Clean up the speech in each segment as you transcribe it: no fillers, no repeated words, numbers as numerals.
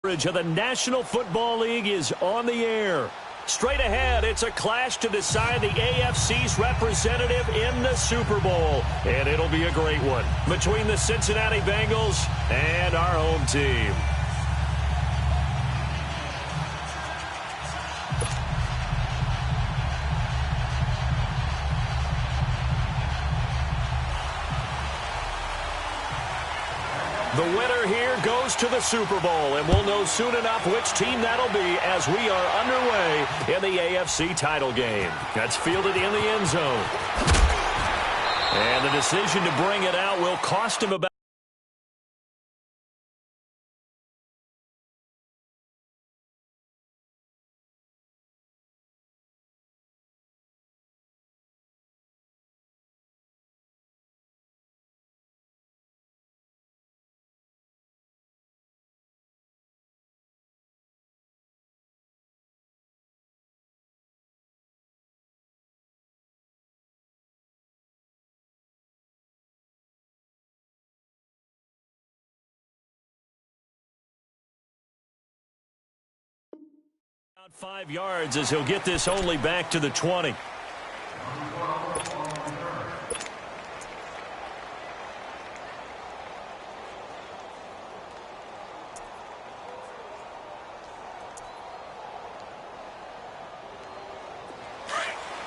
Of the National Football League is on the air. Straight ahead, it's a clash to decide the AFC's representative in the Super Bowl. And it'll be a great one between the Cincinnati Bengals and our home team. The winner here goes to the Super Bowl, and we'll know soon enough which team that'll be as we are underway in the AFC title game. That's fielded in the end zone. And the decision to bring it out will cost him about about 5 yards as he'll get this only back to the 20. All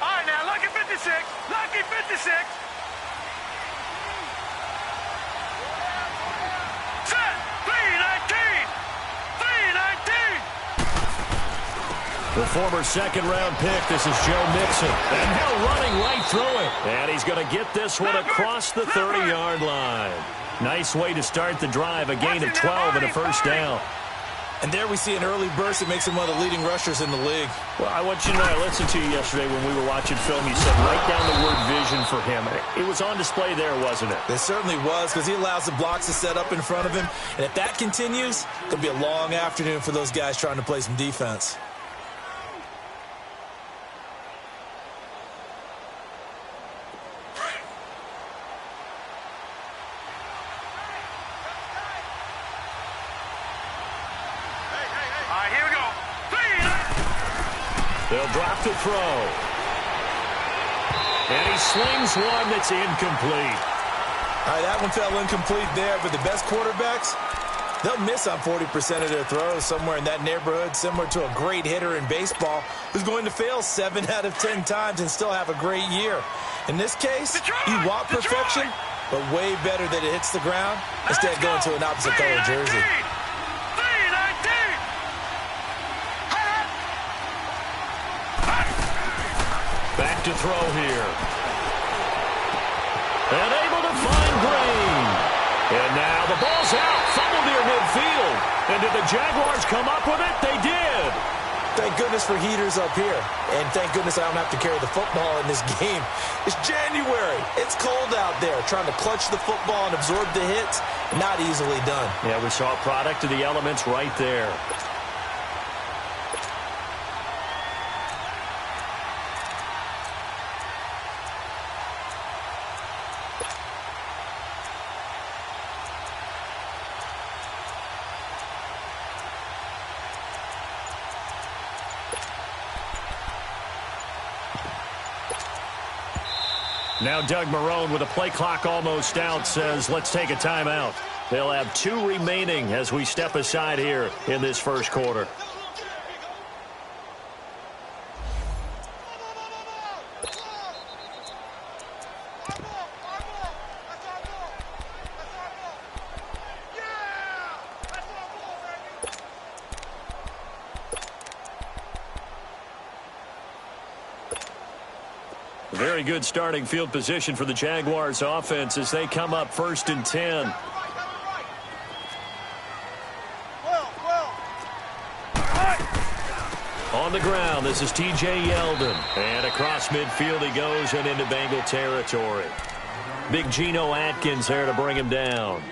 right, now, lucky 56. Lucky 56. Set. 319. 319. The former second-round pick, this is Joe Mixon. And now running right through it. And he's going to get this one across the 30-yard line. Nice way to start the drive, a gain of 12 and a first down. And there we see an early burst that makes him one of the leading rushers in the league. Well, I want you to know, I listened to you yesterday when we were watching film. You said right down the word vision for him. It was on display there, wasn't it? It certainly was, because he allows the blocks to set up in front of him. And if that continues, it's going to be a long afternoon for those guys trying to play some defense. They'll drop to throw. And he slings one that's incomplete. All right, that one fell incomplete there, but the best quarterbacks, they'll miss on 40% of their throws, somewhere in that neighborhood, similar to a great hitter in baseball who's going to fail 7 out of 10 times and still have a great year. In this case, you want perfection, but way better that it hits the ground instead of going to an opposite color jersey. Back to throw here. And able to find Green. And now the ball's out. Fumble near midfield. And did the Jaguars come up with it? They did. Thank goodness for heaters up here. And thank goodness I don't have to carry the football in this game. It's January. It's cold out there. Trying to clutch the football and absorb the hits, not easily done. Yeah, we saw a product of the elements right there. Now Doug Marrone, with the play clock almost out, says let's take a timeout. They'll have 2 remaining as we step aside here in this first quarter. Very good starting field position for the Jaguars offense as they come up 1st and 10. On the ground, this is T.J. Yeldon. And across midfield he goes and into Bengal territory. Big Geno Atkins there to bring him down.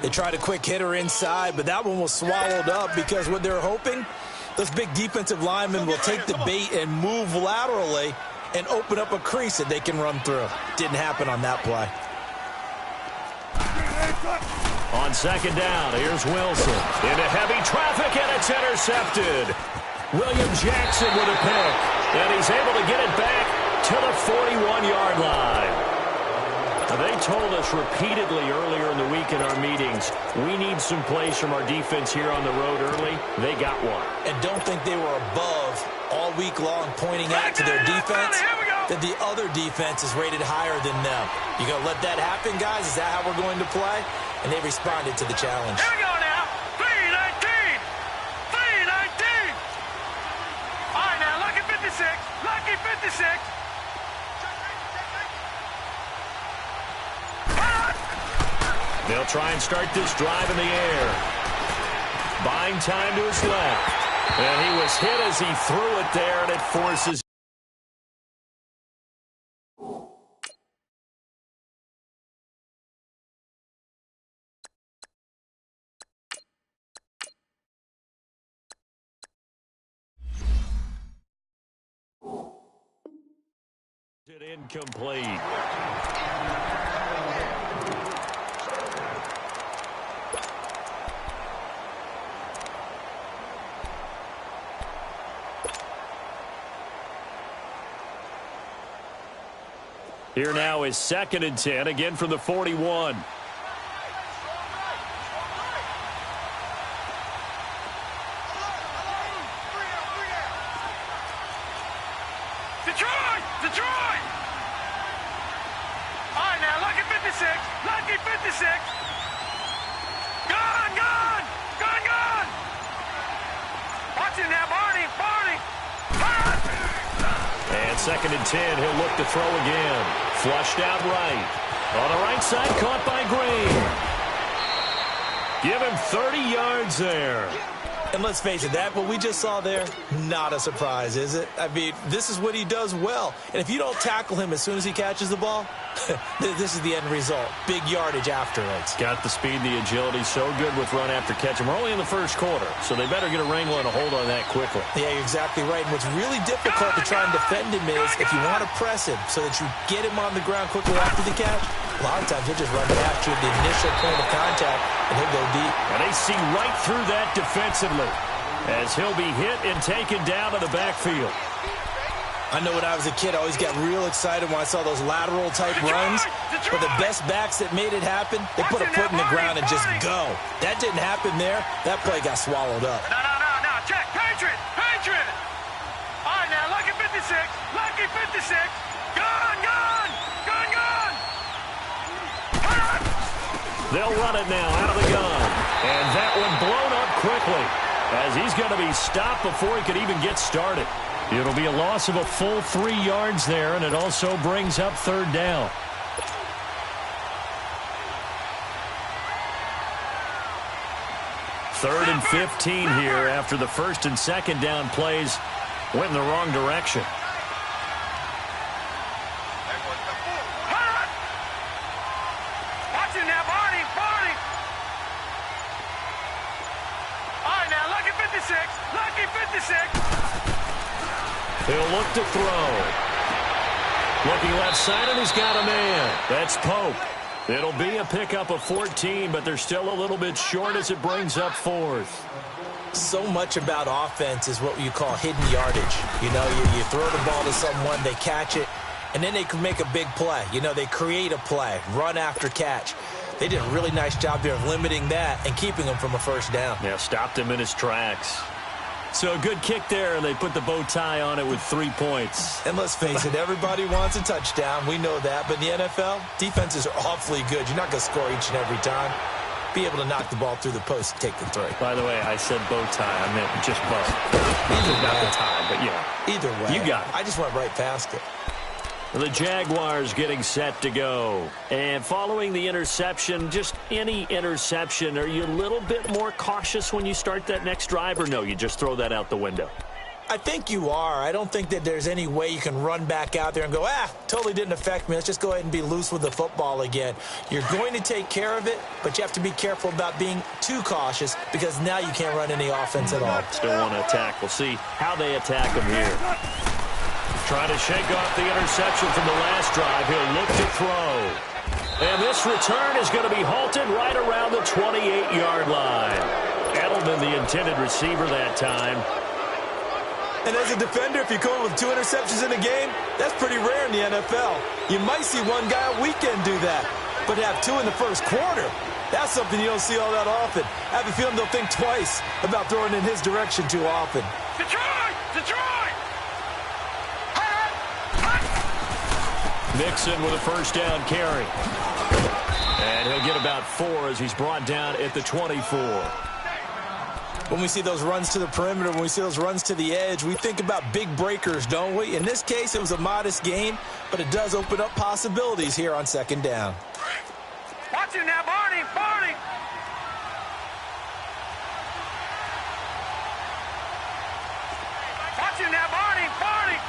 They tried a quick hitter inside, but that one was swallowed up because what they're hoping, those big defensive linemen will take the bait and move laterally and open up a crease that they can run through. Didn't happen on that play. On On second down, here's Wilson. Into heavy traffic, and it's intercepted. William Jackson with a pick. And he's able to get it back to the 41-yard line. They told us repeatedly earlier in the week in our meetings, we need some plays from our defense here on the road early. They got one. And don't think they were above all week long pointing out to their defense that the other defense is rated higher than them. You going to let that happen, guys? Is that how we're going to play? And they responded to the challenge. Here we go now. 3-19. 3-19. All right, now, lucky 56. Lucky 56. They'll try and start this drive in the air. Buying time to his left. And he was hit as he threw it there, and it forces it incomplete. Here now is 2nd and 10, again from the 41. Detroit! Detroit! All right, now, lucky 56. Lucky 56. Gone, gone! Gone, gone! Watch it now, Barney! Barney! And 2nd and 10, he'll look to throw again. Flushed out right. On the right side, caught by Green. Give him 30 yards there. And let's face it, that what we just saw there, not a surprise, is it? I mean, this is what he does well. And if you don't tackle him as soon as he catches the ball, this is the end result. Big yardage afterwards. Got the speed and the agility, so good with run after catch. And we're only in the first quarter, so they better get a wrangle and a hold on that quickly. Yeah, you're exactly right. And what's really difficult to try and defend him is if you want to press him so that you get him on the ground quickly after the catch, a lot of times he'll just run past you at the initial point of contact, and he'll go deep. And they see right through that defensively as he'll be hit and taken down to the backfield. I know when I was a kid, I always got real excited when I saw those lateral-type runs. But the best backs that made it happen, they put a foot in the ground and just go. That didn't happen there. That play got swallowed up. No. Check. Patriot. Patriot. All right, now, lucky 56. Lucky 56. Gone, gone. Gone, gone. They'll run it now out of the gun. And that one blown up quickly as he's going to be stopped before he could even get started. It'll be a loss of a full 3 yards there, and it also brings up 3rd down. Third and 15 here after the 1st and 2nd down plays went in the wrong direction. Watch it now, Barney. Barney. All right, now, lucky 56. Lucky 56. He'll look to throw. Looking left side, and he's got a man. That's Pope. It'll be a pickup of 14, but they're still a little bit short as it brings up 4th. So much about offense is what you call hidden yardage. You know, you throw the ball to someone, they catch it, and then they can make a big play. You know, they create a play, run after catch. They did a really nice job there of limiting that and keeping him from a 1st down. Yeah, stopped him in his tracks. So a good kick there, and they put the bow tie on it with 3 points. And let's face it, everybody wants a touchdown. We know that. But in the NFL, defenses are awfully good. You're not going to score each and every time. Be able to knock the ball through the post and take the 3. By the way, I said bow tie. I meant just bow. Either not way. the tie, but yeah. Either way. You got it. I just went right past it. The Jaguars getting set to go. And following the interception, just any interception, are you a little bit more cautious when you start that next drive, or no, you just throw that out the window? I think you are. I don't think that there's any way you can run back out there and go, totally didn't affect me. Let's just go ahead and be loose with the football again. You're going to take care of it, but you have to be careful about being too cautious because now you can't run any offense at all. Still want to attack. We'll see how they attack them here. Trying to shake off the interception from the last drive. He'll look to throw. And this return is going to be halted right around the 28-yard line. Edelman, the intended receiver that time. And as a defender, if you come up with 2 interceptions in a game, that's pretty rare in the NFL. You might see one guy a weekend do that, but to have 2 in the first quarter, that's something you don't see all that often. I have a feeling they'll think twice about throwing in his direction too often. Detroit! Detroit! Mixon with a first down carry. And he'll get about 4 as he's brought down at the 24. When we see those runs to the perimeter, when we see those runs to the edge, we think about big breakers, don't we? In this case, it was a modest gain, but it does open up possibilities here on second down. Watch him now, Barney! Barney! Watch him now, Barney! Barney!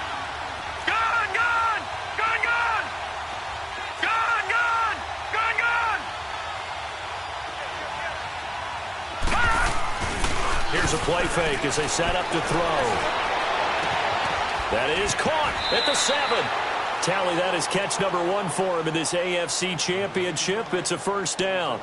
Gun! Gun! Gun! Gun! Gun! Gun! Gun! Gun! Here's a play fake as they set up to throw. That is caught at the 7. Tally, that is catch number 1 for him in this AFC Championship. It's a first down.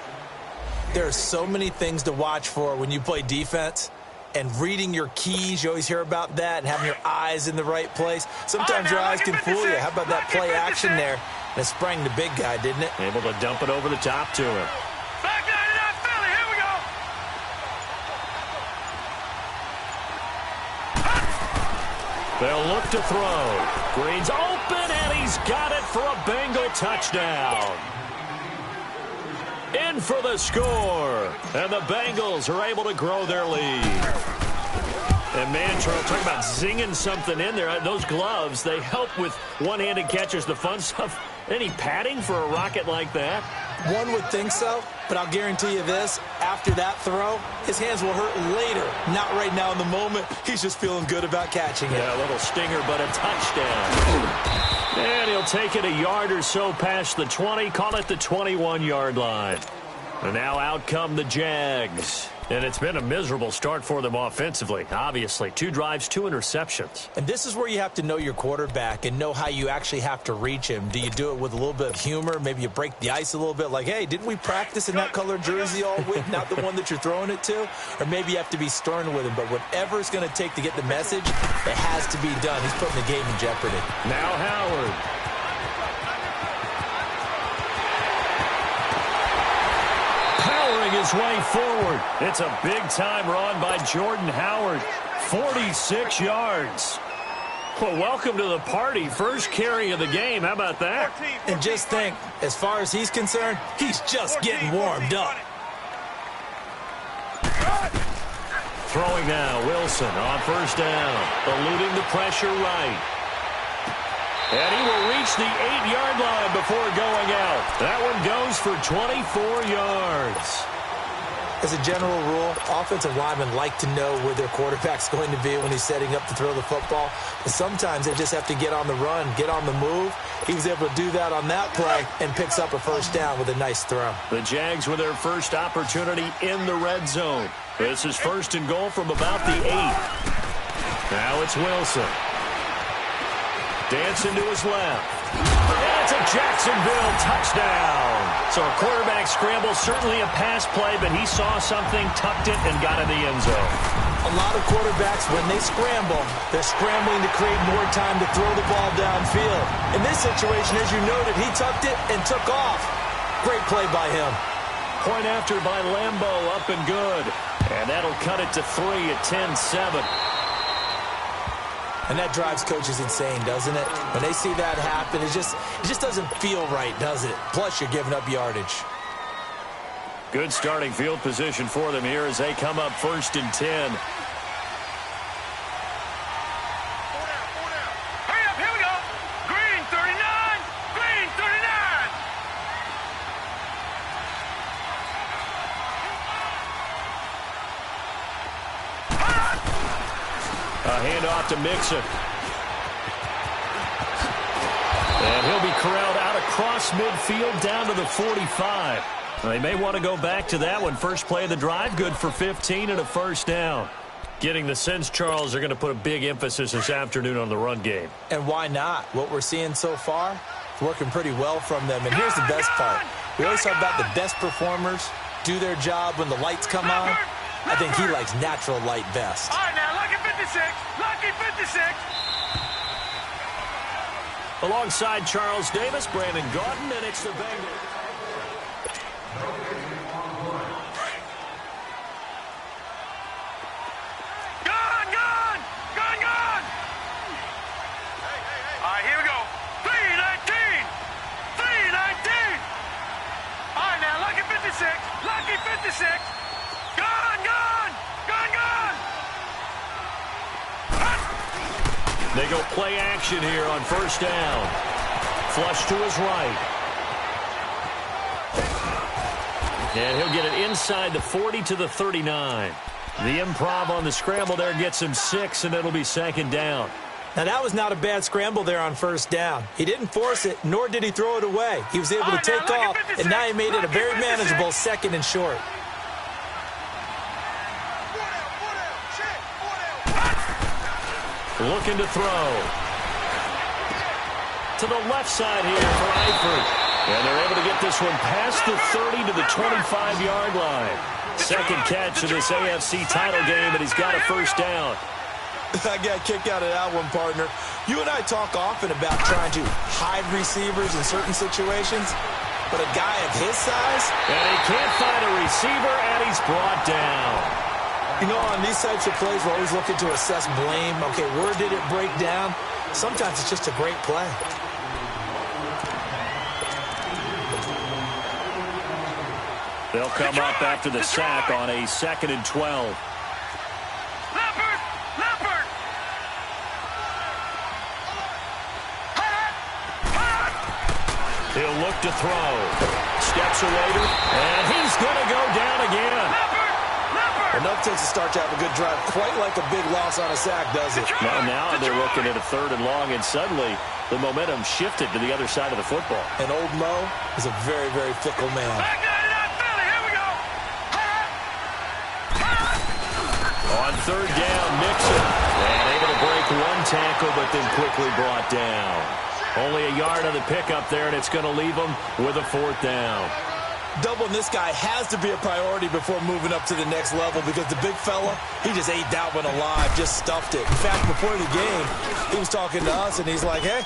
There are so many things to watch for when you play defense. And reading your keys, you always hear about that, and having your eyes in the right place. Sometimes your eyes can fool you. How about that play action there? And it sprang the big guy, didn't it? Able to dump it over the top to him. Back 99 Philly, here we go! They'll look to throw. Green's open, and he's got it for a Bengal touchdown. In for the score. And the Bengals are able to grow their lead. And man, Charles, talking about zinging something in there. Those gloves, they help with one-handed catches, the fun stuff. Any padding for a rocket like that? One would think so, but I'll guarantee you this. After that throw, his hands will hurt later. Not right now in the moment. He's just feeling good about catching it. Yeah, a little stinger, but a touchdown. And he'll take it a yard or so past the 20. Call it the 21-yard line. And now out come the Jags. And it's been a miserable start for them offensively. Obviously, 2 drives, 2 interceptions. And this is where you have to know your quarterback and know how you actually have to reach him. Do you do it with a little bit of humor? Maybe you break the ice a little bit like, hey, didn't we practice in that color jersey all week, not the one that you're throwing it to? Or maybe you have to be stern with him. But whatever it's going to take to get the message, it has to be done. He's putting the game in jeopardy. Now Howard. His way forward. It's a big-time run by Jordan Howard. 46 yards. Well, welcome to the party. First carry of the game. How about that? And just think, as far as he's concerned, he's just getting warmed up. Throwing now, Wilson on first down. Eluding the pressure right. And he will reach the 8-yard line before going out. That one goes for 24 yards. As a general rule, offensive linemen like to know where their quarterback's going to be when he's setting up to throw the football. But sometimes they just have to get on the run, get on the move. He was able to do that on that play and picks up a first down with a nice throw. The Jags with their first opportunity in the red zone. This is first and goal from about the 8. Now it's Wilson. Dancing to his left. And it's a Jacksonville touchdown. So a quarterback scramble, certainly a pass play, but he saw something, tucked it, and got in the end zone. A lot of quarterbacks, when they scramble, they're scrambling to create more time to throw the ball downfield. In this situation, as you noted, he tucked it and took off. Great play by him. Point after by Lambeau, up and good. And that'll cut it to 3 at 10-7. And that drives coaches insane, doesn't it? When they see that happen, it just doesn't feel right, does it? Plus, you're giving up yardage. Good starting field position for them here as they come up first and 10. Hurry up, here we go! Green 39! Green 39! A handoff to Mixon. And he'll be corralled out across midfield down to the 45. They may want to go back to that one. First play of the drive, good for 15 and a first down. Getting the sense, Charles, they're going to put a big emphasis this afternoon on the run game. And why not? What we're seeing so far, it's working pretty well from them. And here's the best part. We always talk about the best performers do their job when the lights come on. I think he likes natural light best. All right, now, lucky 56. Lucky 56. Alongside Charles Davis, Brandon Gaudin, and it's the Bengals. All right, here we go. 319. 319. All right, now, lucky 56. Lucky 56. Gone. They go play action here on first down. Flush to his right. And he'll get it inside the 40 to the 39. The improv on the scramble there gets him 6, and it'll be second down. Now, that was not a bad scramble there on first down. He didn't force it, nor did he throw it away. He was able to take off, and now he made it a very manageable second and short. Looking to throw. To the left side here for Eifert. And they're able to get this one past the 30 to the 25-yard line. Second catch of this AFC title game, and he's got a first down. I got a kick out of that one, partner. You and I talk often about trying to hide receivers in certain situations, but a guy of his size? And he can't find a receiver, and he's brought down. You know, on these types of plays, we're always looking to assess blame. Okay, where did it break down? Sometimes it's just a great play. They'll come up after the sack on a 2nd and 12. Leopard. He'll look to throw. Steps away, and he's going to go down again. Enough takes a start to have a good drive. Quite like a big loss on a sack, does it? Now they're looking at a 3rd and long, and suddenly the momentum shifted to the other side of the football. And old Mo is a very, very fickle man. Here we go. On 3rd down, Nixon. And able to break one tackle, but then quickly brought down. Only a yard on the pickup there, and it's going to leave them with a 4th down. Doubling this guy has to be a priority before moving up to the next level because the big fella, he just ate that one alive, just stuffed it. In fact, before the game, he was talking to us, and he's like, hey,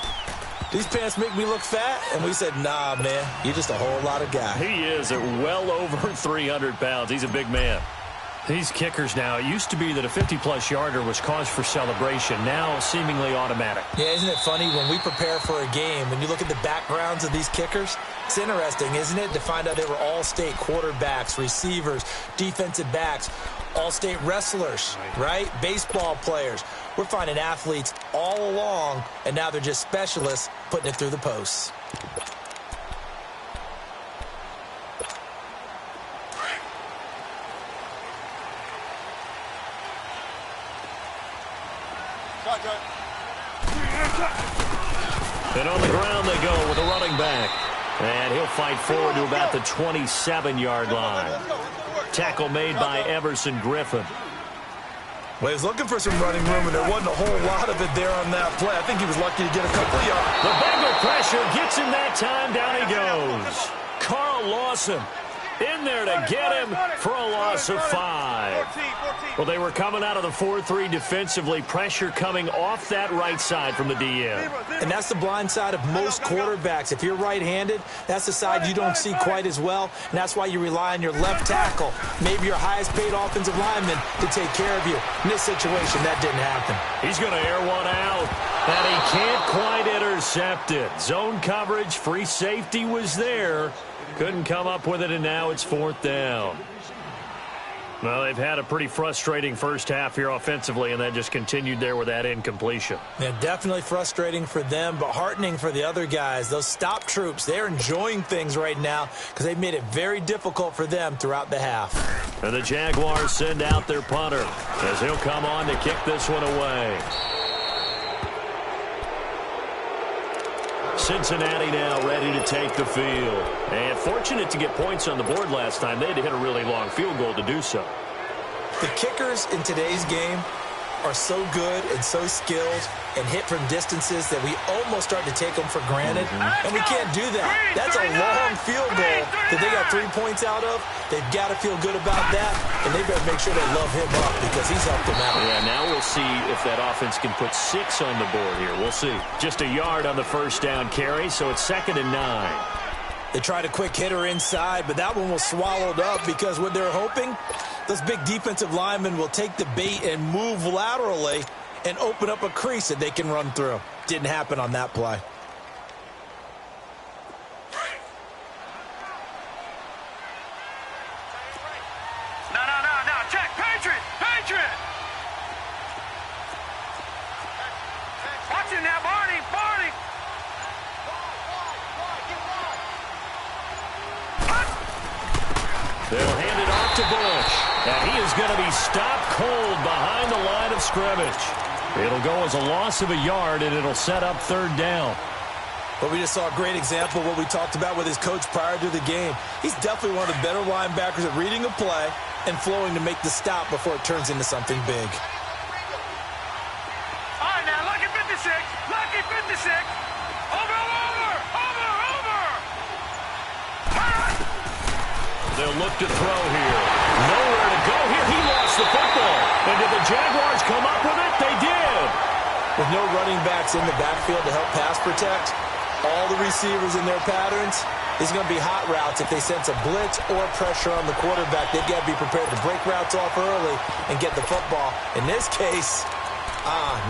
these pants make me look fat? And we said, nah, man, you're just a whole lot of guy. He is at well over 300 pounds. He's a big man. These kickers now, it used to be that a 50-plus yarder was cause for celebration. Now, seemingly automatic. Yeah, isn't it funny? When we prepare for a game, when you look at the backgrounds of these kickers, it's interesting, isn't it, to find out they were all-state quarterbacks, receivers, defensive backs, all-state wrestlers, right? Baseball players. We're finding athletes all along, and now they're just specialists putting it through the posts. And on the ground they go with a running back. And he'll fight forward to about the 27-yard line. Tackle made by Everson Griffin. Well, he was looking for some running room, and there wasn't a whole lot of it there on that play. I think he was lucky to get a couple of yards. The Bengal pressure gets him that time. Down he goes. Carl Lawson in there to get him for a loss of 5. Well, they were coming out of the 4-3 defensively. Pressure coming off that right side from the DM. And that's the blind side of most quarterbacks. If you're right-handed, that's the side you don't see quite as well. And that's why you rely on your left tackle, maybe your highest-paid offensive lineman, to take care of you. In this situation, that didn't happen. He's going to air one out, and he can't quite intercept it. Zone coverage, free safety was there. Couldn't come up with it, and now it's 4th down. Well, they've had a pretty frustrating first half here offensively, and then just continued there with that incompletion. Yeah, definitely frustrating for them, but heartening for the other guys. Those stop troops, they're enjoying things right now because they've made it very difficult for them throughout the half. And the Jaguars send out their punter as he'll come on to kick this one away. Cincinnati now ready to take the field. And fortunate to get points on the board last time. They had to hit a really long field goal to do so. The kickers in today's game, are so good and so skilled and hit from distances that we almost start to take them for granted, and we can't do that. That's a long field goal that they got 3 points out of. They've got to feel good about that, and they better make sure they love him up because he's helped them out. Yeah, now we'll see if that offense can put 6 on the board here. We'll see. Just a yard on the first down carry, so it's 2nd and 9. They tried a quick hitter inside, but that one was swallowed up because what they're hoping, those big defensive linemen will take the bait and move laterally and open up a crease that they can run through. Didn't happen on that play. No. Check. Patriot. Watch it now, Barney. They'll hand it off to Bush. And he is going to be stopped cold behind the line of scrimmage. It'll go as a loss of a yard, and it'll set up 3rd down. But we just saw a great example of what we talked about with his coach prior to the game. He's definitely one of the better linebackers at reading a play and flowing to make the stop before it turns into something big. All right, now, lucky 56. Over. They'll look to throw here. Nowhere to go here. He lost the football. And did the Jaguars come up with it? They did. With no running backs in the backfield to help pass protect, all the receivers in their patterns, it's going to be hot routes. If they sense a blitz or pressure on the quarterback, they've got to be prepared to break routes off early and get the football. In this case,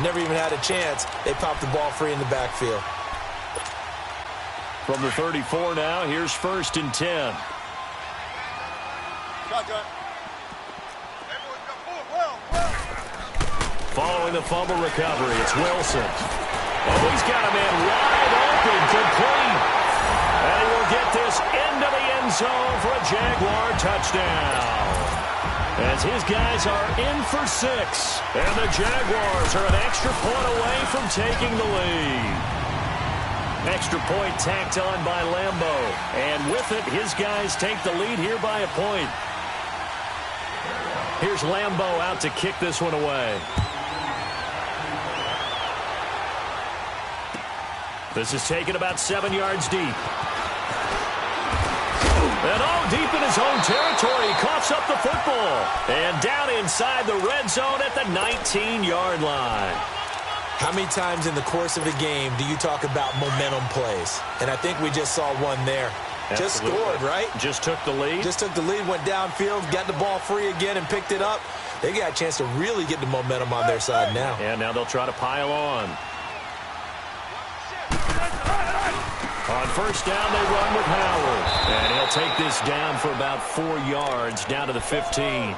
never even had a chance. They popped the ball free in the backfield. From the 34 now, here's 1st and 10. Following the fumble recovery, it's Wilson. Oh, he's got a man wide open, complete. And he will get this into the end zone for a Jaguar touchdown. As his guys are in for 6. And the Jaguars are an extra point away from taking the lead. Extra point tacked on by Lambo. And with it, his guys take the lead here by a point. Here's Lambo out to kick this one away. This is taken about 7 yards deep. And deep in his own territory, he coughs up the football. And down inside the red zone at the 19-yard line. How many times in the course of a game do you talk about momentum plays? And I think we just saw one there. Absolutely. Just scored, right? Just took the lead. Just took the lead, went downfield, got the ball free again and picked it up. They got a chance to really get the momentum on their side now. And now they'll try to pile on. On first down, they run with Howard. And he'll take this down for about 4 yards, down to the 15.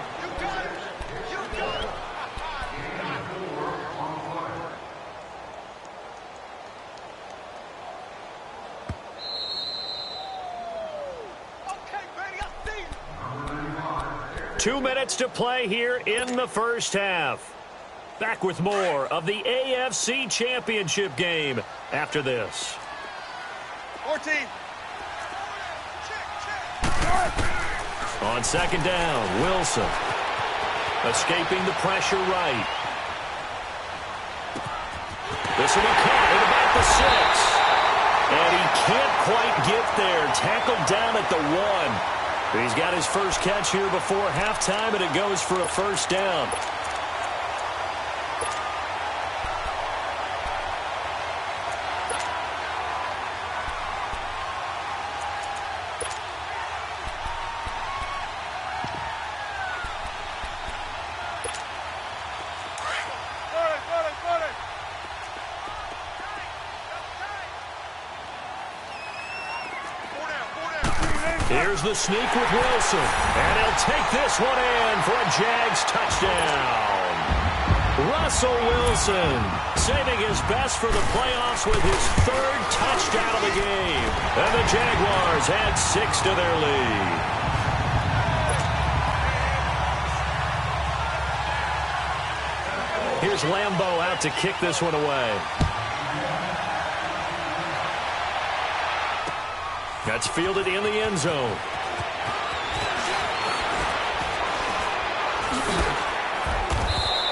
Two minutes to play here in the first half. Back with more of the AFC Championship game after this. 14. On second down, Wilson. Escaping the pressure right. This will be caught at about the 6. And he can't quite get there. Tackled down at the 1. He's got his first catch here before halftime, and it goes for a first down. Here's the sneak with Wilson. And he'll take this one in for a Jags touchdown. Russell Wilson saving his best for the playoffs with his 3rd touchdown of the game. And the Jaguars add 6 to their lead. Here's Lambo out to kick this one away. That's fielded in the end zone.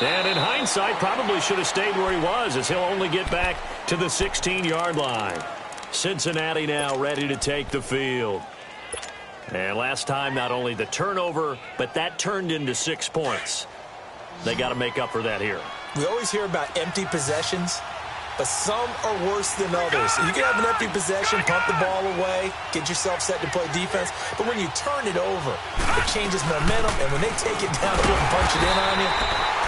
And in hindsight, probably should have stayed where he was, as he'll only get back to the 16-yard line. Cincinnati now ready to take the field. And last time, not only the turnover, but that turned into 6 points. They got to make up for that here. We always hear about empty possessions, but some are worse than others. You can have an empty possession, pump the ball away, get yourself set to play defense, but when you turn it over, it changes momentum, and when they take it down and punch it in on you,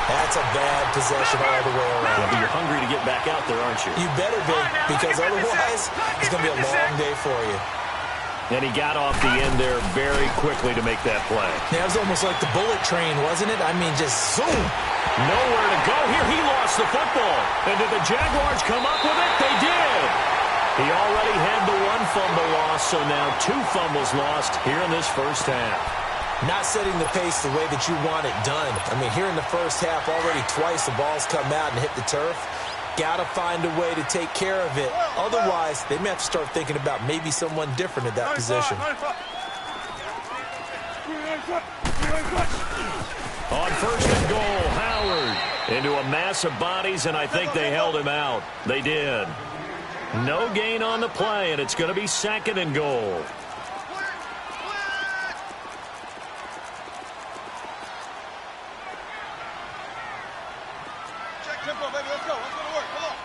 that's a bad possession all the way around. Yeah, but you're hungry to get back out there, aren't you? You better be, because otherwise it's going to be a long day for you. And he got off the end there very quickly to make that play. Yeah, it was almost like the bullet train, wasn't it? I mean, just zoom. Nowhere to go. Here he lost the football. And did the Jaguars come up with it? They did. He already had the 1 fumble loss, so now 2 fumbles lost here in this first half. Not setting the pace the way that you want it done. I mean, here in the first half, already twice the ball's come out and hit the turf. Got to find a way to take care of it. Otherwise, they may have to start thinking about maybe someone different at that position. On first and goal, Howard into a mass of bodies, and I think they held him out. They did. No gain on the play, and it's going to be 2nd and goal. Check tempo, baby. Let's go. Let's go to work. Come on.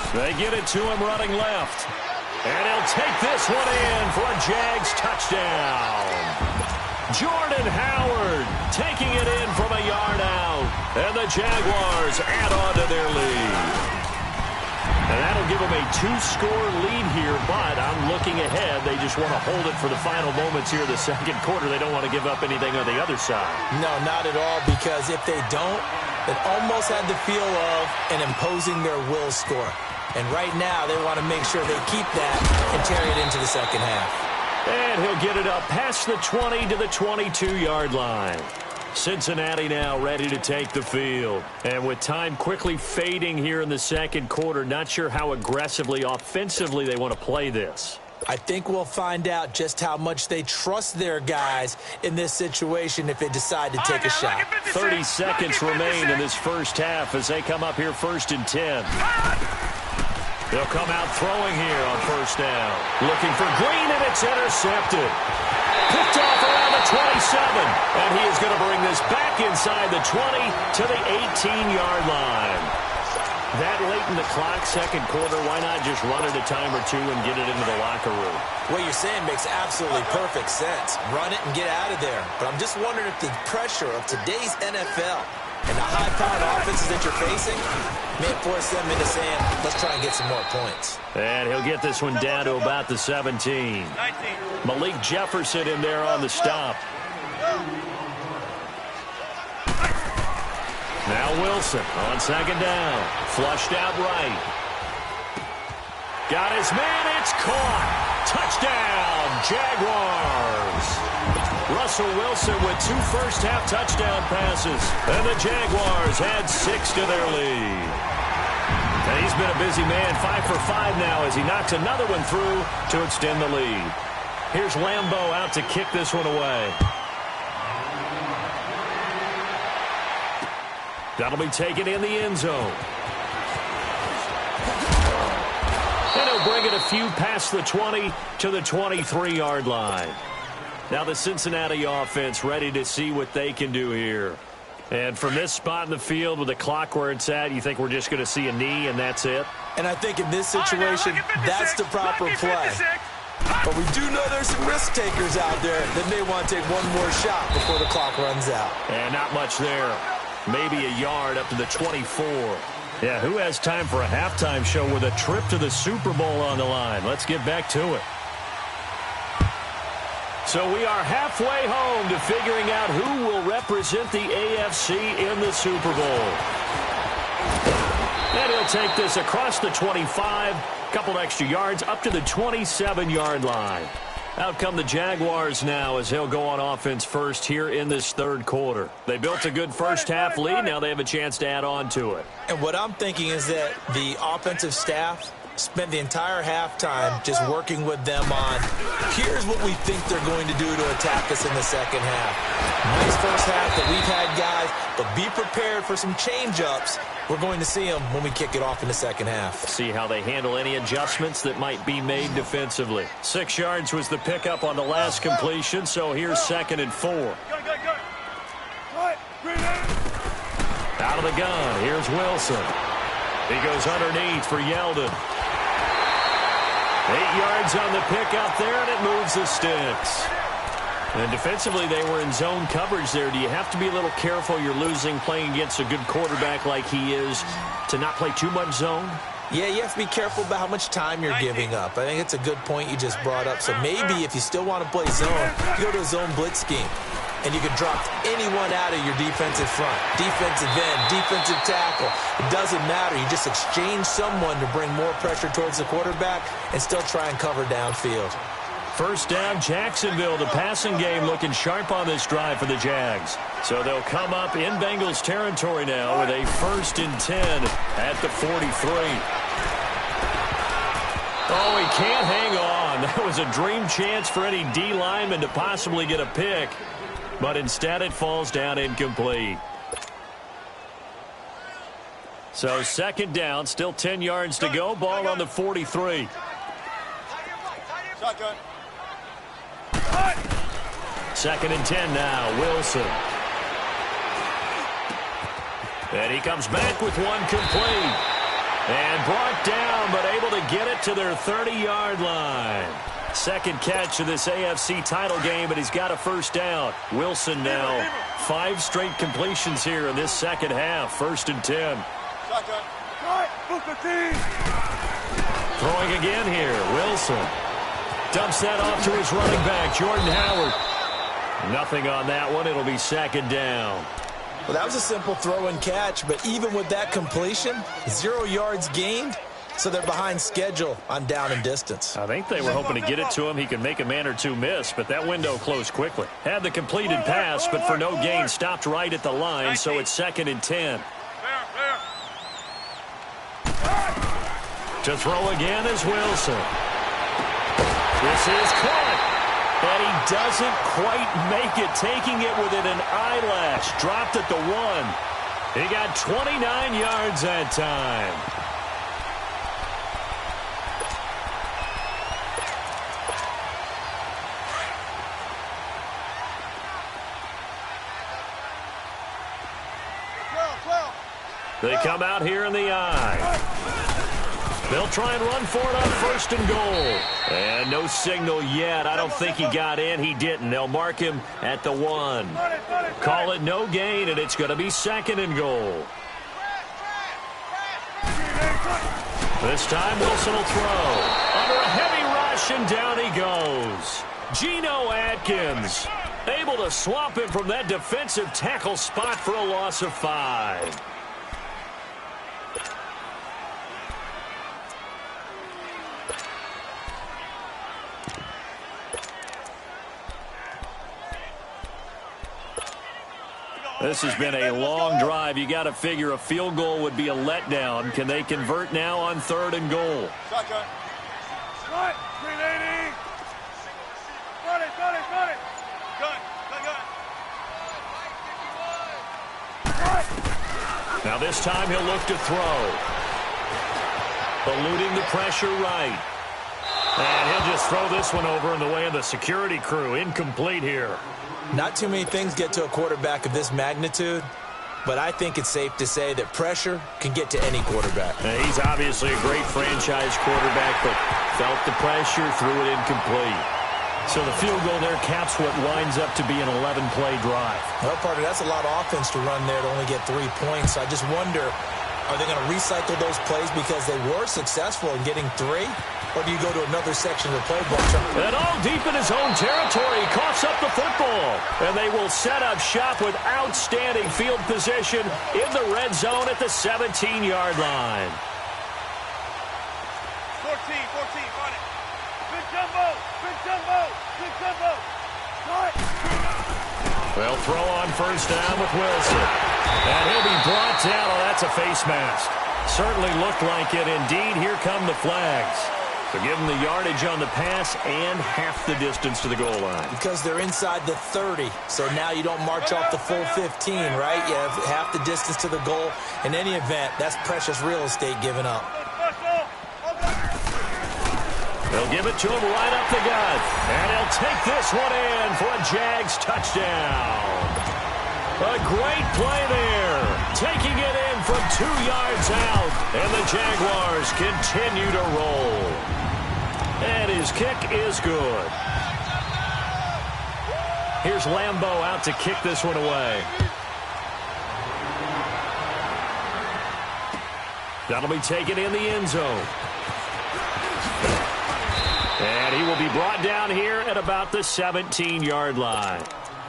They get it to him running left. And he'll take this one in for a Jags touchdown. Jordan Howard taking it in from a yard out. And the Jaguars add on to their lead. And that'll give them a 2-score lead here, but I'm looking ahead. They just want to hold it for the final moments here in the second quarter. They don't want to give up anything on the other side. No, not at all, because if they don't, it almost had the feel of an imposing their will score. And right now, they want to make sure they keep that and carry it into the second half. And he'll get it up past the 20 to the 22-yard line. Cincinnati now ready to take the field. And with time quickly fading here in the second quarter, not sure how aggressively, offensively they want to play this. I think we'll find out just how much they trust their guys in this situation if they decide to take a shot. 30 seconds remain in this first half as they come up here 1st and 10. They'll come out throwing here on first down. Looking for Green, and it's intercepted. Picked off around the 27, and he is going to bring this back inside the 20 to the 18-yard line. That late in the clock, second quarter, why not just run it a time or two and get it into the locker room? What you're saying makes absolutely perfect sense. Run it and get out of there. But I'm just wondering if the pressure of today's NFL and the high-powered offenses that you're facing may force them into saying, let's try and get some more points. And he'll get this one down to about the 17. Malik Jefferson in there on the stop. Now Wilson on second down. Flushed out right. Got his man. It's caught. Touchdown, Jaguars. Russell Wilson with 2 first-half touchdown passes. And the Jaguars add 6 to their lead. And he's been a busy man, 5 for 5 now as he knocks another one through to extend the lead. Here's Lambeau out to kick this one away. That'll be taken in the end zone. And he'll bring it a few past the 20 to the 23-yard line. Now the Cincinnati offense ready to see what they can do here. And from this spot in the field with the clock where it's at, you think we're just going to see a knee and that's it? And I think in this situation, that's the proper play. But we do know there's some risk takers out there that may want to take one more shot before the clock runs out. And not much there. Maybe a yard up to the 24. Yeah, who has time for a halftime show with a trip to the Super Bowl on the line? Let's get back to it. So we are halfway home to figuring out who will represent the AFC in the Super Bowl. And he'll take this across the 25, couple extra yards, up to the 27-yard line. Out come the Jaguars now as he'll go on offense first here in this third quarter. They built a good first-half lead. Now they have a chance to add on to it. And what I'm thinking is that the offensive staff spent the entire halftime just working with them on, here's what we think they're going to do to attack us in the second half. Nice first half that we've had, guys, but be prepared for some change-ups. We're going to see them when we kick it off in the second half. See how they handle any adjustments that might be made defensively. 6 yards was the pickup on the last completion, so here's 2nd and 4. Out of the gun, here's Wilson. He goes underneath for Yeldon. 8 yards on the pickup there, and it moves the sticks. And defensively, they were in zone coverage there. Do you have to be a little careful? You're losing playing against a good quarterback like he is to not play too much zone? Yeah, you have to be careful about how much time you're giving up. I think it's a good point you just brought up. So maybe if you still want to play zone, you go to a zone blitz scheme. And you can drop anyone out of your defensive front, defensive end, defensive tackle. It doesn't matter. You just exchange someone to bring more pressure towards the quarterback and still try and cover downfield. First down, Jacksonville. The passing game looking sharp on this drive for the Jags. So they'll come up in Bengals territory now with a 1st and 10 at the 43. Oh, he can't hang on. That was a dream chance for any D lineman to possibly get a pick. But instead it falls down incomplete. So 2nd down, still 10 yards to go. Ball on the 43. Shotgun. 2nd and 10 now, Wilson. And he comes back with one complete. And brought down, but able to get it to their 30-yard line. 2nd catch of this AFC title game, and he's got a 1st down. Wilson now 5 straight completions here in this second half. 1st and 10. Throwing again here, Wilson. Dumps that off to his running back, Jordan Howard. Nothing on that one. It'll be 2nd down. Well, that was a simple throw and catch, but even with that completion, 0 yards gained. So they're behind schedule on down and distance. I think they were hoping to get it to him. He could make a man or two miss, but that window closed quickly. Had the completed pass, but for no gain, stopped right at the line, so it's 2nd and 10. To throw again is Wilson. This is caught, and he doesn't quite make it, taking it within an eyelash. Dropped at the 1. He got 29 yards that time. They come out here in the eye. They'll try and run for it on 1st and goal. And no signal yet. I don't think he got in. He didn't. They'll mark him at the 1. Call it no gain, and it's going to be 2nd and goal. This time Wilson will throw. Under a heavy rush, and down he goes. Geno Atkins able to swamp him from that defensive tackle spot for a loss of 5. This has been a long drive. You got to figure a field goal would be a letdown. Can they convert now on 3rd and goal? Shotgun. Right. 380. Got it. Gun. Now this time he'll look to throw. Eluding the pressure right. And he'll just throw this one over in the way of the security crew. Incomplete here. Not too many things get to a quarterback of this magnitude, but I think it's safe to say that pressure can get to any quarterback. He's obviously a great franchise quarterback, but felt the pressure, threw it incomplete. So the field goal there caps what winds up to be an 11-play drive. Well, partner, that's a lot of offense to run there to only get 3 points. I just wonder, are they going to recycle those plays because they were successful in getting 3? Or do you go to another section of the playbook? And all deep in his own territory, he coughs up the football. And they will set up shop with outstanding field position in the red zone at the 17-yard line. 14, run it. Big jumbo. They'll throw on 1st down with Wilson. And he'll be brought down. Oh, that's a face mask. Certainly looked like it. Indeed, here come the flags. So give them the yardage on the pass and half the distance to the goal line. Because they're inside the 30, so now you don't march off the full 15, right? You have half the distance to the goal. In any event, that's precious real estate given up. They'll give it to him right up the gut. And he'll take this one in for a Jags touchdown. A great play there. Taking it in from 2 yards out. And the Jaguars continue to roll. And his kick is good. Here's Lambeau out to kick this one away. That'll be taken in the end zone. And he will be brought down here at about the 17-yard line.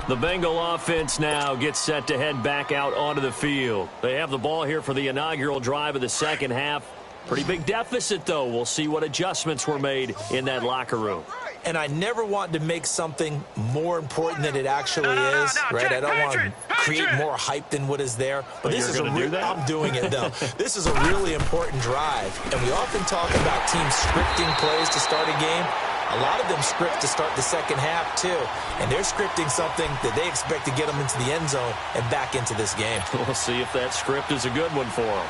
The Bengal offense now gets set to head back out onto the field. They have the ball here for the inaugural drive of the second half. Pretty big deficit, though. We'll see what adjustments were made in that locker room. And I never want to make something more important than it actually is, right? I don't want to create more hype than what is there. But this is I'm doing it, though. This is a really important drive. And we often talk about teams scripting plays to start a game. A lot of them script to start the second half, too. And they're scripting something that they expect to get them into the end zone and back into this game. We'll see if that script is a good one for them.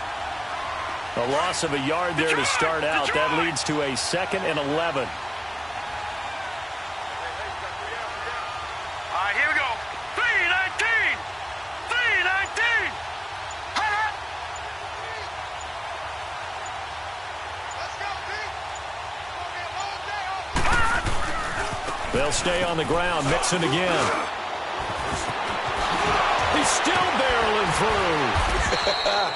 A loss of a yard there to start out. That leads to a 2nd and 11. All right, here we go. 3-19. 3-19. Let's go, They'll stay on the ground. Mixon again. He's still barreling through.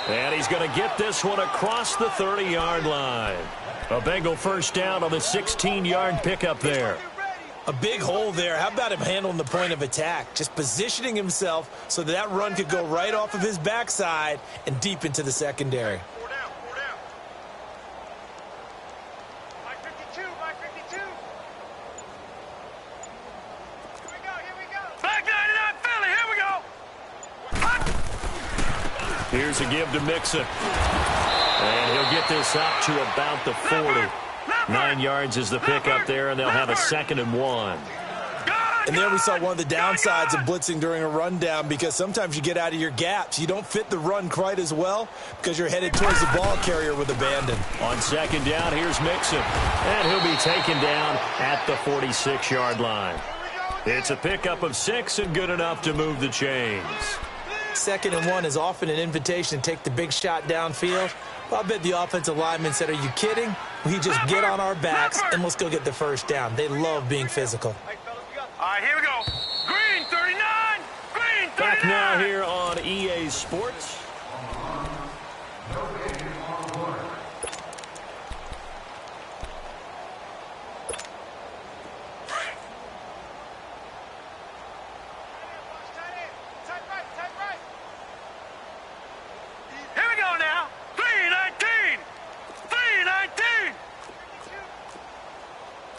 And he's going to get this one across the 30-yard line. A Bengal first down on the 16-yard pickup there. A big hole there. How about him handling the point of attack? Just positioning himself so that run could go right off of his backside and deep into the secondary. 4 down, 4 down. Mike 52, Mike 52. Here we go. Back 99 Philly, here we go. Here's a give to Mixon. And he'll get this up to about the 40. 9 yards is the pickup there, and they'll have a 2nd and 1. And there we saw one of the downsides of blitzing during a rundown, because sometimes you get out of your gaps. You don't fit the run quite as well because you're headed towards the ball carrier with abandon. On 2nd down, here's Mixon. And he'll be taken down at the 46-yard line. It's a pickup of 6 and good enough to move the chains. 2nd and 1 is often an invitation to take the big shot downfield. Well, I bet the offensive lineman said, "Are you kidding? We just get on our backs and let's go get the first down." They love being physical. All right, here we go. Green 39. Green 39. Back now here on EA Sports. Here we go now. 3-19. 3-19.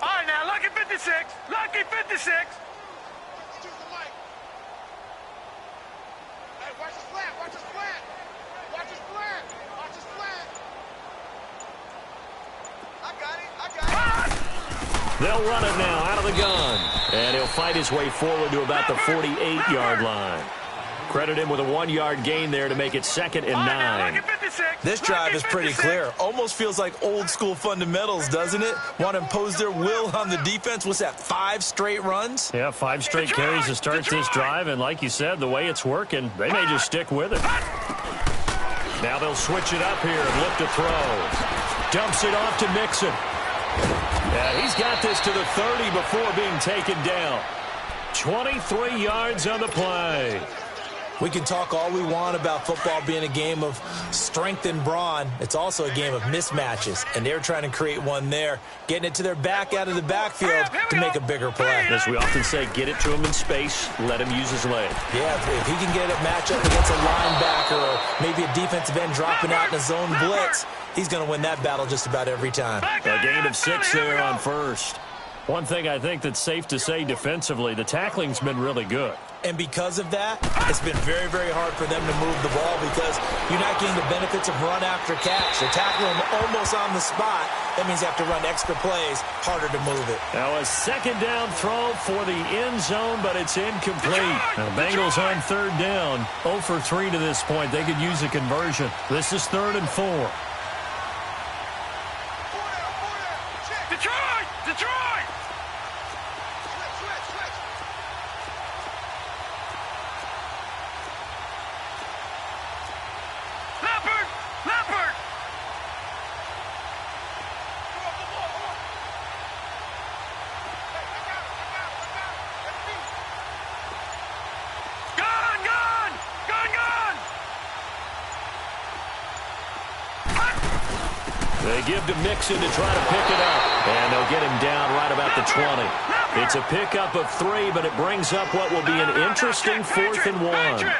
All right, now, lucky 56. Lucky 56. Hey, watch this flat. Watch this flat. Watch this flat. Watch this flat. I got it. I got it. They'll run it now out of the gun. And he'll fight his way forward to about the 48-yard line. Credit him with a 1-yard gain there to make it 2nd and 9. This drive is pretty clear. Almost feels like old school fundamentals, doesn't it? Want to impose their will on the defense. What's that, 5 straight runs? Yeah, 5 straight carries to start this drive. And like you said, the way it's working, they may just stick with it. Now they'll switch it up here and look to throw. Dumps it off to Mixon. Yeah, he's got this to the 30 before being taken down. 23 yards on the play. We can talk all we want about football being a game of strength and brawn. It's also a game of mismatches, and they're trying to create one there, getting it to their back out of the backfield to make a bigger play. As we often say, get it to him in space, let him use his leg. Yeah, if he can get a matchup against a linebacker or maybe a defensive end dropping out in a zone blitz, he's going to win that battle just about every time. A gain of 6 there on first. One thing I think that's safe to say defensively, the tackling's been really good. And because of that, it's been very, very hard for them to move the ball because you're not getting the benefits of run after catch. They're tackling them almost on the spot. That means you have to run extra plays, harder to move it. Now a second down throw for the end zone, but it's incomplete. Now Bengals on third down, 0 for 3 to this point. They could use a conversion. This is 3rd and 4. Detroit! Detroit! Leopard! Leopard! Gun! Gun! Gun! Gun! They give to Mixon to try to pick it up. And they'll get him down right about the 20. It's a pickup of 3, but it brings up what will be an interesting 4th and 1.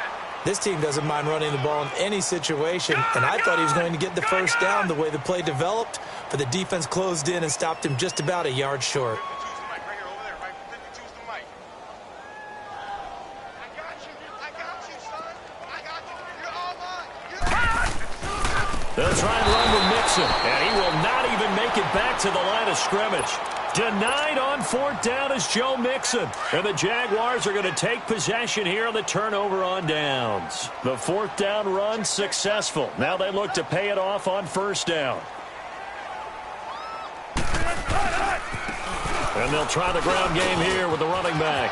This team doesn't mind running the ball in any situation, and I thought he was going to get the first down the way the play developed, but the defense closed in and stopped him just about a yard short. They'll try and run with Mixon, and he will not even make it back to the line of scrimmage. Denied on 4th down is Joe Mixon. And the Jaguars are going to take possession here on the turnover on downs. The 4th down run successful. Now they look to pay it off on 1st down. And they'll try the ground game here with the running back.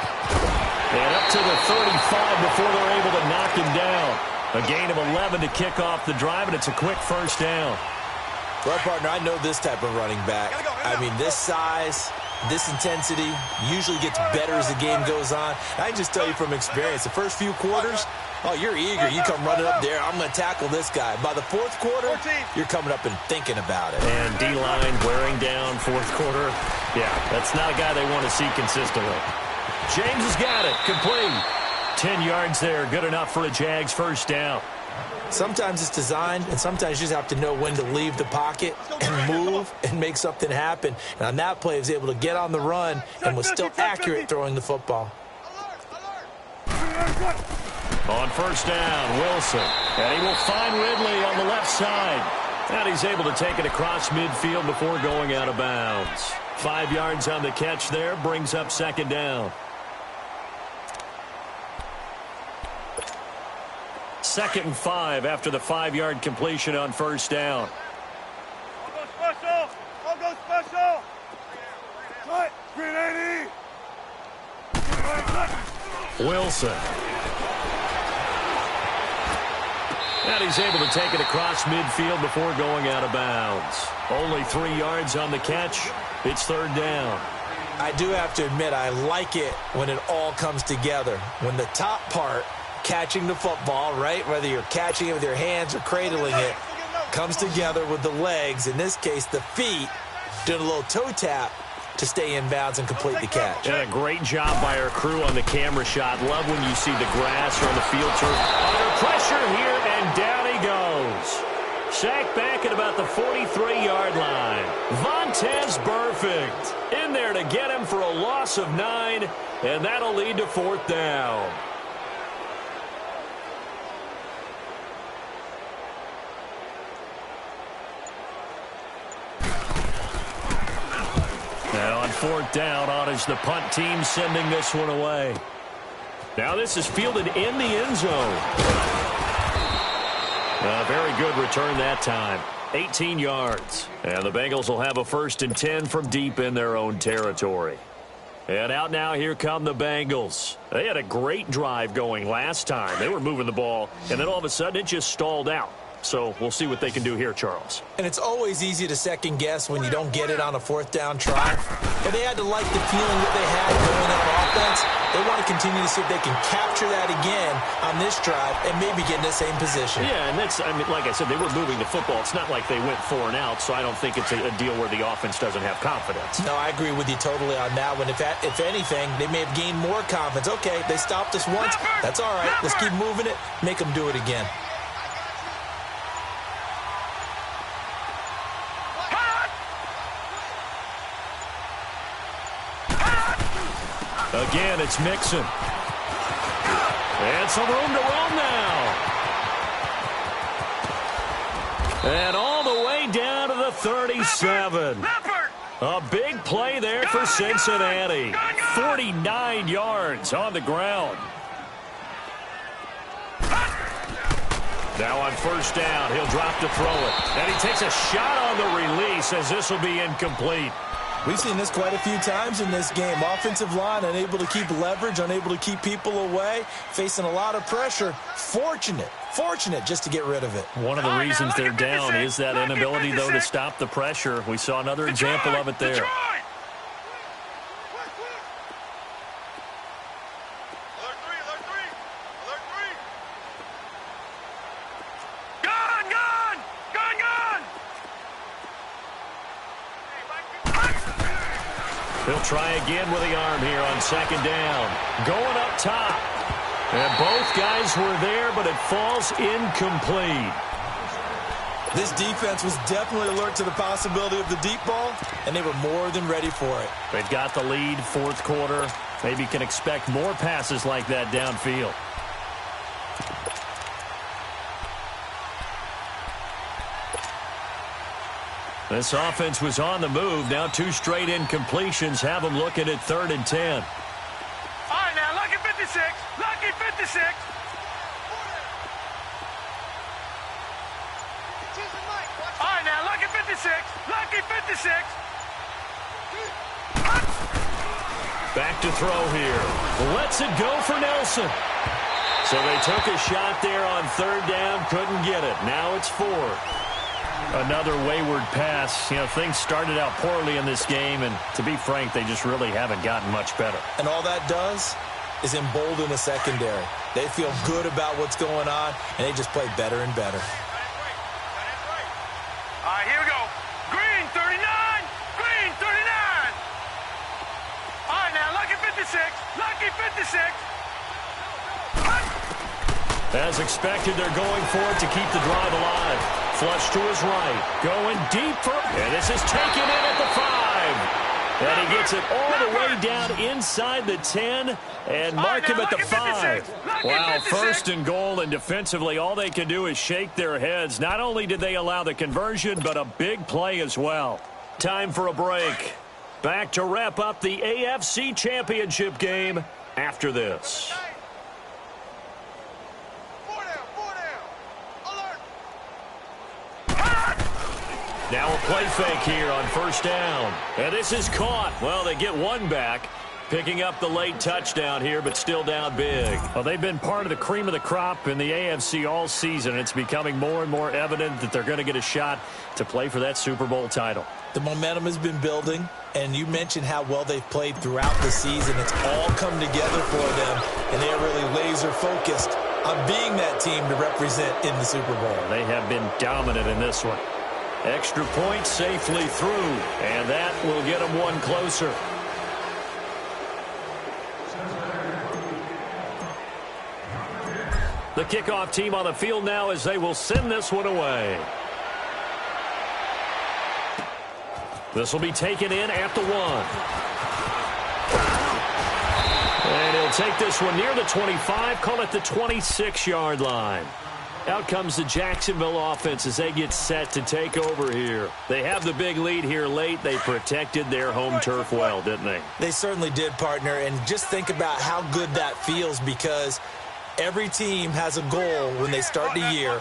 And up to the 35 before they're able to knock him down. A gain of 11 to kick off the drive, and it's a quick 1st down. Well, partner, I know this type of running back. I mean, this size, this intensity usually gets better as the game goes on. I can just tell you from experience, the first few quarters, oh, you're eager. You come running up there, I'm going to tackle this guy. By the 4th quarter, you're coming up and thinking about it. And D-line wearing down 4th quarter. Yeah, that's not a guy they want to see consistently. James has got it. Complete. 10 yards there. Good enough for a Jags 1st down. Sometimes it's designed, and sometimes you just have to know when to leave the pocket and move and make something happen. And on that play, he was able to get on the run and was still accurate throwing the football. On 1st down, Wilson. And he will find Ridley on the left side. And he's able to take it across midfield before going out of bounds. 5 yards on the catch there, brings up 2nd down. 2nd and 5 after the 5-yard completion on 1st down. I'll go special! I'll go special! Cut! 380! Wilson. And he's able to take it across midfield before going out of bounds. Only 3 yards on the catch. It's 3rd down. I do have to admit, I like it when it all comes together. When the top part, catching the football, right, whether you're catching it with your hands or cradling it, comes together with the legs, in this case the feet, doing a little toe tap to stay in bounds and complete the catch. And a great job by our crew on the camera shot. Love when you see the grass or on the field turf. Under pressure here, and down he goes. Sacked back at about the 43-yard line. Vontaze Burfict in there to get him for a loss of 9, and that'll lead to 4th down. Now on 4th down, on is the punt team sending this one away. Now this is fielded in the end zone. A very good return that time. 18 yards. And the Bengals will have a 1st and 10 from deep in their own territory. And out now, here come the Bengals. They had a great drive going last time. They were moving the ball, and then all of a sudden it just stalled out. So we'll see what they can do here, Charles. And it's always easy to second guess when you don't get it on a 4th down try. But they had to like the feeling that they had going on offense. They want to continue to see if they can capture that again on this drive and maybe get in the same position. Yeah, and that's, I mean, like I said, they were moving the football. It's not like they went 4 and out, so I don't think it's a deal where the offense doesn't have confidence. No, I agree with you totally on that one. If anything, they may have gained more confidence. Okay, they stopped us once. That's all right. Let's keep moving it. Make them do it again. Again, it's Mixon. And some room to run now. And all the way down to the 37. A big play there for Cincinnati. 49 yards on the ground. Now on first down, he'll drop to throw it. And he takes a shot on the release as this will be incomplete. We've seen this quite a few times in this game. Offensive line unable to keep leverage, unable to keep people away, facing a lot of pressure. Fortunate just to get rid of it. One of the reasons they're down is that inability, though, to stop the pressure. We saw another example of it there. He'll try again with the arm here on second down. Going up top. And both guys were there, but it falls incomplete. This defense was definitely alert to the possibility of the deep ball, and they were more than ready for it. They've got the lead, fourth quarter. Maybe can expect more passes like that downfield. This offense was on the move. Now 2 straight incompletions have them looking at 3rd and 10. All right, now, lucky 56. Lucky 56. All right, now, lucky 56. Lucky 56. Back to throw here. Lets it go for Nelson. So they took a shot there on 3rd down. Couldn't get it. Now it's 4. Another wayward pass. You know, things started out poorly in this game, and to be frank, they just really haven't gotten much better. And all that does is embolden the secondary. They feel good about what's going on, and they just play better and better. All right, here we go. Green, 39. Green, 39. All right, now, lucky 56. Lucky 56. As expected, they're going for it to keep the drive alive. Flush to his right. Going deep for... And this is taken in at the 5. And he gets it all the way down inside the 10 and mark him at the 5. Wow, 1st and goal, and defensively all they can do is shake their heads. Not only did they allow the conversion, but a big play as well. Time for a break. Back to wrap up the AFC Championship game after this. Now a play fake here on first down. And this is caught. Well, they get one back. Picking up the late touchdown here, but still down big. Well, they've been part of the cream of the crop in the AFC all season. It's becoming more and more evident that they're going to get a shot to play for that Super Bowl title. The momentum has been building, and you mentioned how well they've played throughout the season. It's all come together for them, and they're really laser-focused on being that team to represent in the Super Bowl. They have been dominant in this one. Extra point safely through, and that will get them one closer. The kickoff team on the field now as they will send this one away. This will be taken in at the 1. And he'll take this one near the 25, call it the 26-yard line. Out comes the Jacksonville offense as they get set to take over here. They have the big lead here late. They protected their home turf well, didn't they? They certainly did, partner. And just think about how good that feels, because every team has a goal when they start the year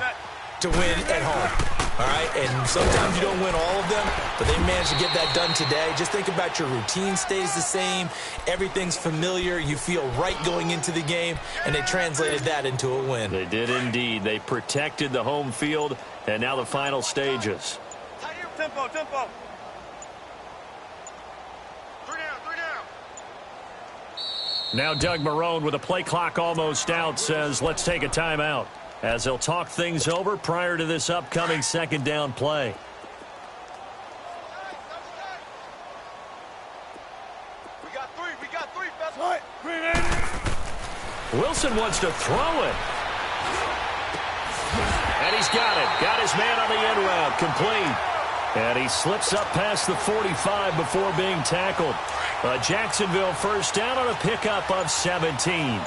to win at home. All right, and sometimes you don't win all of them, but they managed to get that done today. Just think about your routine stays the same. Everything's familiar. You feel right going into the game, and they translated that into a win. They did indeed. They protected the home field, and now the final stages. Tempo, tempo. 3 down. Now Doug Marrone, with a play clock almost out, says let's take a timeout, as they'll talk things over prior to this upcoming second down play. We got three. Best right. Green in. Wilson wants to throw it. And he's got it. Got his man on the end route. Complete. And he slips up past the 45 before being tackled. Jacksonville first down on a pickup of 17.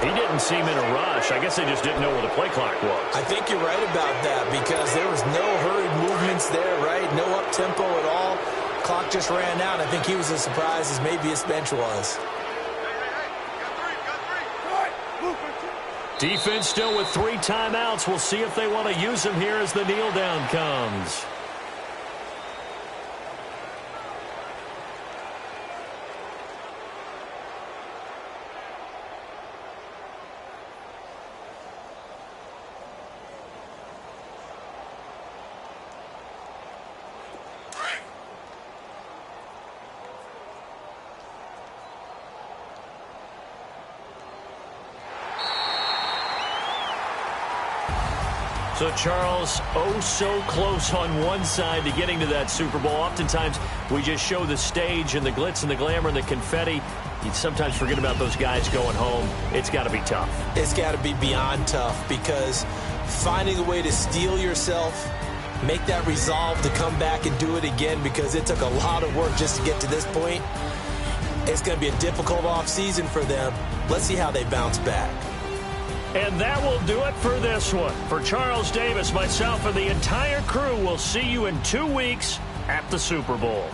He didn't seem in a rush. I guess they just didn't know where the play clock was. I think you're right about that because there was no hurried movements there, right? No up-tempo at all. Clock just ran out. I think he was as surprised as maybe his bench was. Defense still with 3 timeouts. We'll see if they want to use them here as the kneel down comes. So, Charles, oh so close on one side to getting to that Super Bowl. Oftentimes, we just show the stage and the glitz and the glamour and the confetti. You sometimes forget about those guys going home. It's got to be tough. It's got to be beyond tough because finding a way to steel yourself, make that resolve to come back and do it again because it took a lot of work just to get to this point. It's going to be a difficult offseason for them. Let's see how they bounce back. And that will do it for this one. For Charles Davis, myself, and the entire crew, we'll see you in 2 weeks at the Super Bowl.